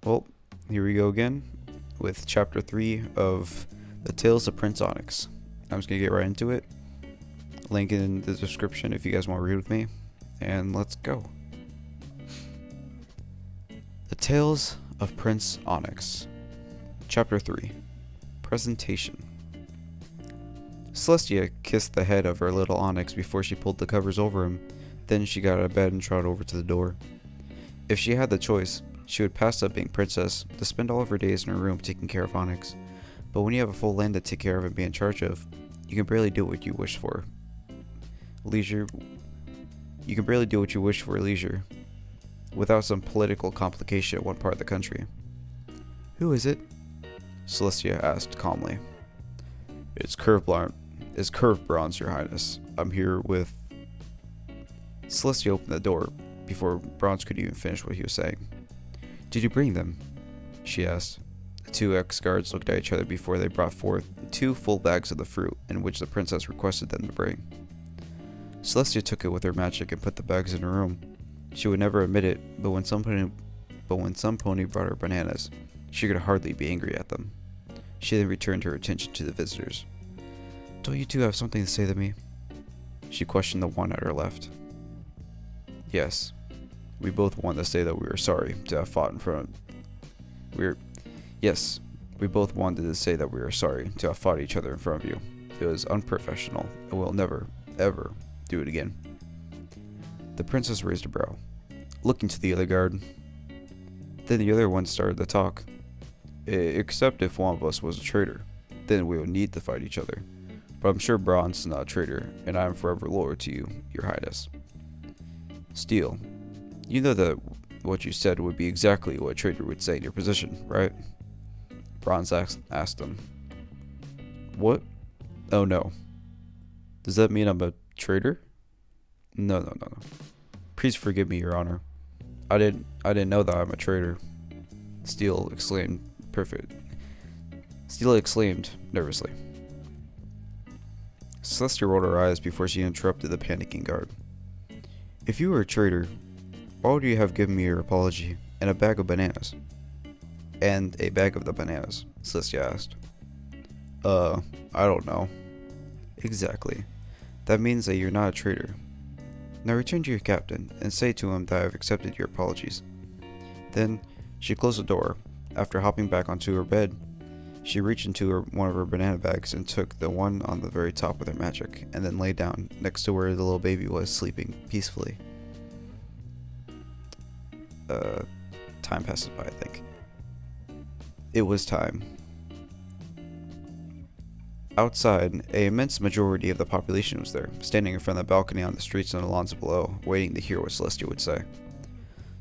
Well, here we go again with chapter 3 of The Tales of Prince Onyx. I'm just going to get right into it. Link in the description if you guys want to read with me. And let's go. The Tales of Prince Onyx. Chapter 3. Presentation. Celestia kissed the head of her little Onyx before she pulled the covers over him. Then she got out of bed and trotted over to the door. If she had the choice, she would pass up being princess to spend all of her days in her room taking care of Onyx. But when you have a full land to take care of and be in charge of, you can barely do what you wish for. Leisure. You can barely do what you wish for leisure, without some political complication in one part of the country. "Who is it?" Celestia asked calmly. It's Curve Bronze, Your Highness. I'm here with... Celestia opened the door before Bronze could even finish what he was saying. Did you bring them? She asked. The two ex-guards looked at each other before they brought forth 2 full bags of the fruit in which the princess requested them to bring. Celestia took it with her magic and put the bags in her room. She would never admit it, but when some pony brought her bananas, she could hardly be angry at them. She then returned her attention to the visitors. Don't you two have something to say to me? She questioned the one at her left. Yes. We both wanted to say that we were sorry to have fought in front of... Yes, we both wanted to say that we were sorry to have fought each other in front of you. It was unprofessional, and we'll never, ever do it again. The princess raised a brow, looking to the other guard. Then the other one started to talk. Except if one of us was a traitor, then we would need to fight each other. But I'm sure Bronze is not a traitor, and I am forever loyal to you, Your Highness. Steel, you know that what you said would be exactly what a traitor would say in your position, right? Bronze asked him. What? Oh no. Does that mean I'm a traitor? No. Please forgive me, Your Honor. I didn't know that I'm a traitor. Steel exclaimed nervously. Celestia rolled her eyes before she interrupted the panicking guard. If you were a traitor, why would you have given me your apology and a bag of bananas? And a bag of the bananas, Celestia asked. I don't know. Exactly. That means that you're not a traitor. Now return to your captain and say to him that I have accepted your apologies. Then she closed the door. After hopping back onto her bed, she reached into one of her banana bags and took the one on the very top with her magic, and then lay down next to where the little baby was sleeping peacefully. Time passes by, I think. It was time. Outside, an immense majority of the population was there, standing in front of the balcony on the streets and the lawns below, waiting to hear what Celestia would say.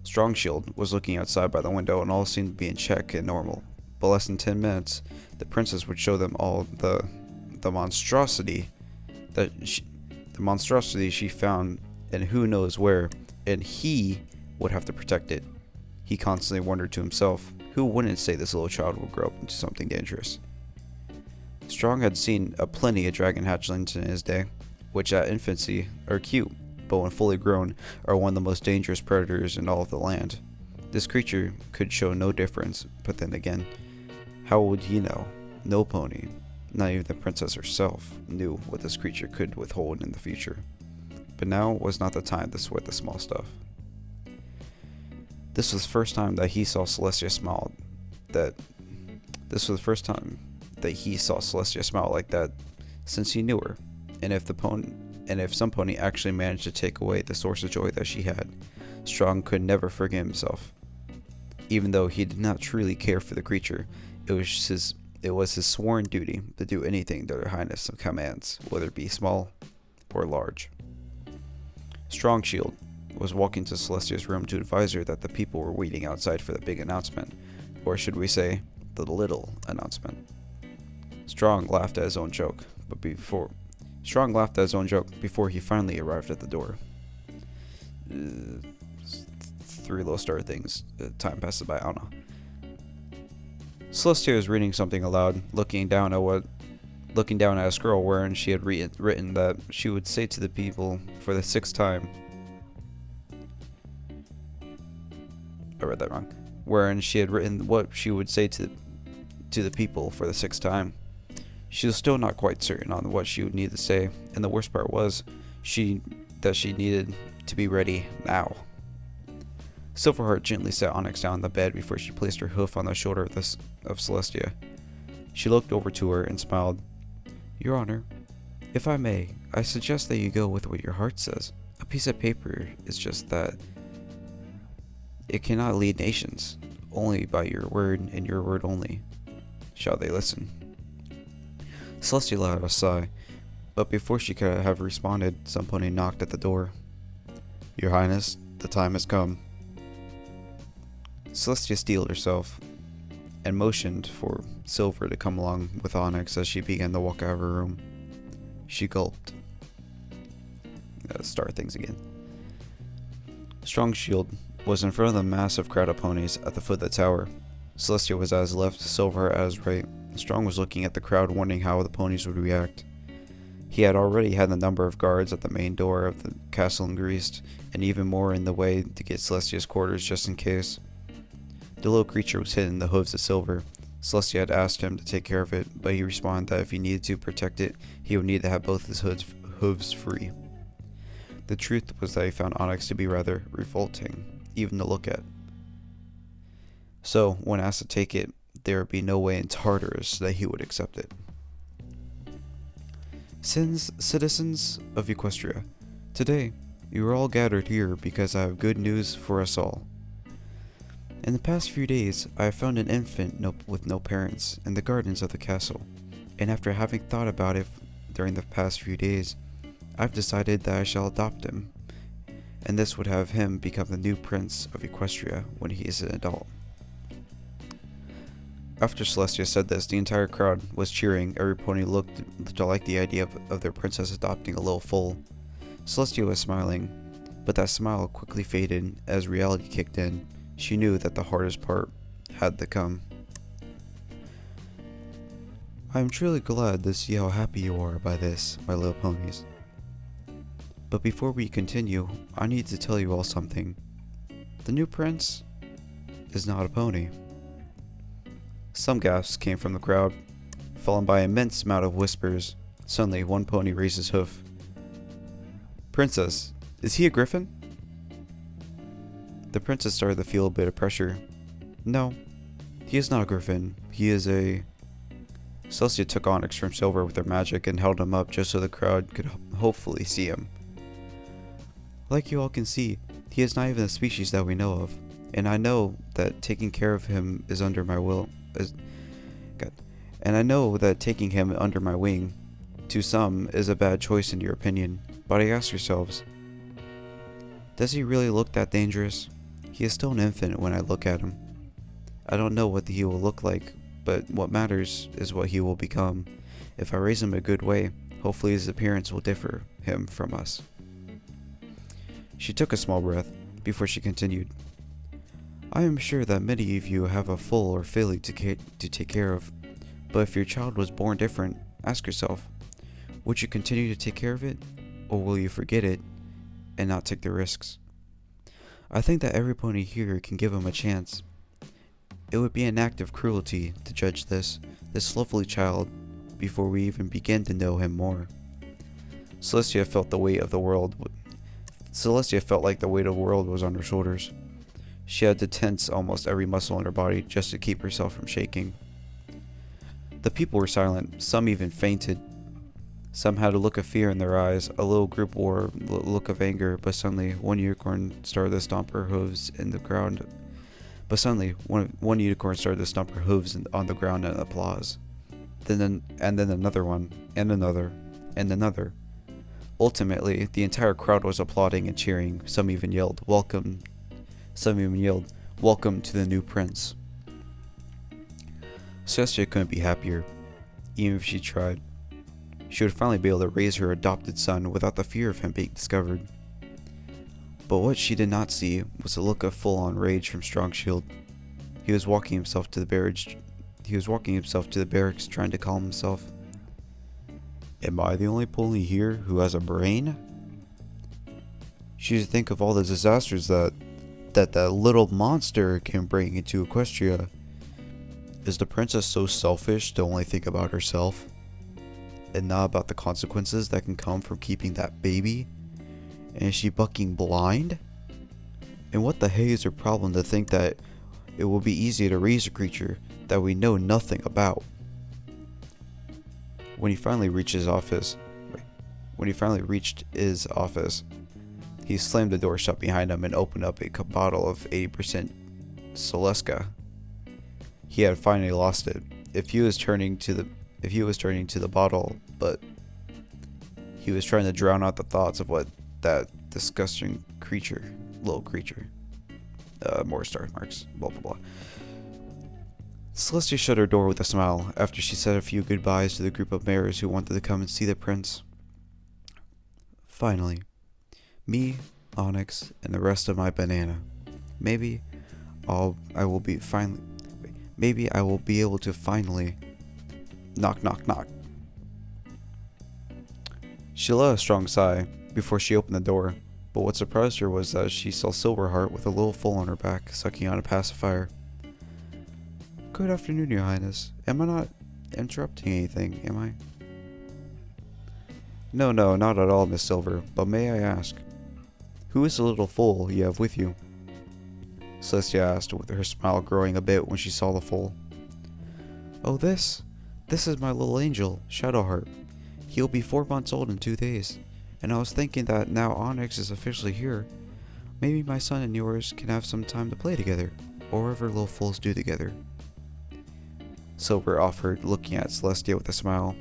Strongshield was looking outside by the window, and all seemed to be in check and normal. But less than 10 minutes, the princess would show them all the monstrosity she found, and who knows where, and he would have to protect it. He constantly wondered to himself, who wouldn't say this little child will grow up into something dangerous? Strong had seen plenty of dragon hatchlings in his day, which at infancy are cute, but when fully grown are one of the most dangerous predators in all of the land. This creature could show no difference, but then again, how would he know? No pony, not even the princess herself, knew what this creature could withhold in the future. But now was not the time to sweat the small stuff. This was the first time that he saw Celestia smile like that since he knew her. And if some pony actually managed to take away the source of joy that she had, Strong could never forgive himself. Even though he did not truly care for the creature, it was his sworn duty to do anything that Her Highness commands, whether it be small or large. Strongshield was walking to Celestia's room to advise her that the people were waiting outside for the big announcement, or should we say, the little announcement. Strong laughed at his own joke before he finally arrived at the door. 3 little star things. Time passes by, I don't know. Celestia was reading something aloud, looking down at a scroll wherein she had written that she would say to the people for the 6th time. I read that wrong. wherein she had written what she would say to the people for the 6th time. She was still not quite certain on what she would need to say, and the worst part was that she needed to be ready now. Silverheart gently set Onyx down on the bed before she placed her hoof on the shoulder of Celestia. She looked over to her and smiled. "Your Honor, if I may, I suggest that you go with what your heart says. A piece of paper is just that. It cannot lead nations, only by your word and your word only. Shall they listen?" Celestia let out a sigh, but before she could have responded, some pony knocked at the door. "Your Highness, the time has come." Celestia steeled herself and motioned for Silver to come along with Onyx as she began to walk out of her room. She gulped. Let's start things again. Strong Shield was in front of the massive crowd of ponies at the foot of the tower. Celestia was at his left, Silver at his right. Strong was looking at the crowd, wondering how the ponies would react. He had already had the number of guards at the main door of the castle increased, and even more in the way to get Celestia's quarters just in case. The little creature was hidden in the hooves of Silver. Celestia had asked him to take care of it, but he responded that if he needed to protect it, he would need to have both his hooves free. The truth was that he found Onyx to be rather revolting, even to look at. So, when asked to take it, there would be no way in Tartarus that he would accept it. Citizens of Equestria, today you are all gathered here because I have good news for us all. In the past few days, I have found an infant with no parents in the gardens of the castle, and after having thought about it during the past few days, I've decided that I shall adopt him, and this would have him become the new prince of Equestria when he is an adult. After Celestia said this, the entire crowd was cheering. Every pony looked to like the idea of their princess adopting a little foal. Celestia was smiling, but that smile quickly faded as reality kicked in. She knew that the hardest part had to come. I am truly glad to see how happy you are by this, my little ponies. But before we continue, I need to tell you all something. The new prince is not a pony. Some gasps came from the crowd, followed by an immense amount of whispers. Suddenly, one pony raised his hoof. "Princess, is he a griffin?" The princess started to feel a bit of pressure. "No, he is not a griffin. He is a..." Celestia took Onyx from Silver with her magic and held him up just so the crowd could hopefully see him. "Like you all can see, he is not even a species that we know of, and I know that taking care of him is under my will. And I know that taking him under my wing, to some, is a bad choice in your opinion, but I ask yourselves, does he really look that dangerous? He is still an infant when I look at him. I don't know what he will look like, but what matters is what he will become. If I raise him a good way, hopefully his appearance will differ him from us." She took a small breath before she continued. "I am sure that many of you have a foal or filly to take care of, but if your child was born different, ask yourself, would you continue to take care of it, or will you forget it and not take the risks? I think that every pony here can give him a chance. It would be an act of cruelty to judge this lovely child before we even begin to know him more." Celestia felt like the weight of the world was on her shoulders. She had to tense almost every muscle in her body just to keep herself from shaking. The people were silent, some even fainted. Some had a look of fear in their eyes, a little group wore a look of anger, but suddenly one unicorn started to stomp her hooves on the ground in applause. Then another one, and another, and another. Ultimately, the entire crowd was applauding and cheering. Some even yelled, welcome to the new prince. Celestia couldn't be happier, even if she tried. She would finally be able to raise her adopted son without the fear of him being discovered. But what she did not see was a look of full-on rage from Strong Shield. He was walking himself to the barracks, trying to calm himself. "Am I the only pony here who has a brain? She should think of all the disasters that that the little monster can bring into Equestria. Is the princess so selfish to only think about herself and not about the consequences that can come from keeping that baby? And is she bucking blind? And what the hey is her problem to think that it will be easy to raise a creature that we know nothing about? When he finally reached his office, he slammed the door shut behind him and opened up a bottle of 80% Celesca. He had finally lost it. If he was turning to the bottle, but he was trying to drown out the thoughts of what that disgusting little creature. More star marks, blah blah blah. Celestia shut her door with a smile after she said a few goodbyes to the group of mayors who wanted to come and see the prince. Finally, me, Onyx, and the rest of my banana. Maybe I will be able to finally knock knock knock. She let a strong sigh before she opened the door, but what surprised her was that she saw Silverheart with a little foal on her back, sucking on a pacifier. Good afternoon, Your Highness. Am I not interrupting anything, am I? No, not at all, Miss Silver, but may I ask, who is the little foal you have with you? Celestia asked, with her smile growing a bit when she saw the foal. Oh, this is my little angel, Shadowheart. He'll be 4 months old in 2 days, and I was thinking that now Onyx is officially here, maybe my son and yours can have some time to play together, or whatever little foals do together. Silver offered, looking at Celestia with a smile.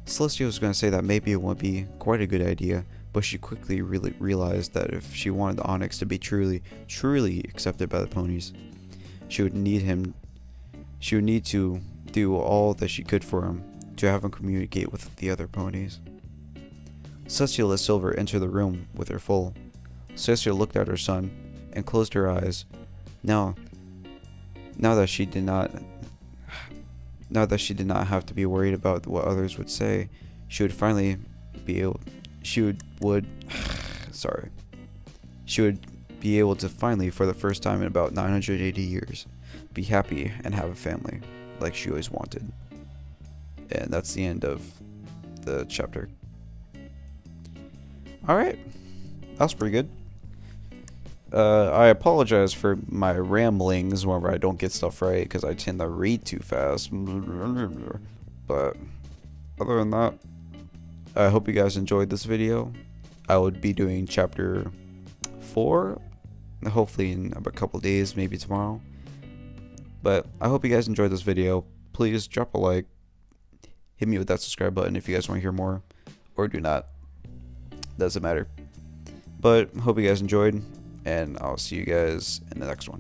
Celestia was going to say that maybe it would be quite a good idea, but she quickly realized that if she wanted Onyx to be truly accepted by the ponies, she would need to do all that she could for him, to have him communicate with the other ponies. Celestia let Silver enter the room with her foal. Celestia looked at her son and closed her eyes. Now that she did not have to be worried about what others would say, she would be able to finally, for the first time in about 980 years, be happy and have a family, like she always wanted. And that's the end of the chapter. Alright, that was pretty good. I apologize for my ramblings whenever I don't get stuff right, because I tend to read too fast. But other than that, I hope you guys enjoyed this video. I would be doing chapter 4, hopefully in a couple days, maybe tomorrow. But I hope you guys enjoyed this video. Please drop a like. Hit me with that subscribe button if you guys want to hear more, or do not. Doesn't matter. But hope you guys enjoyed, and I'll see you guys in the next one.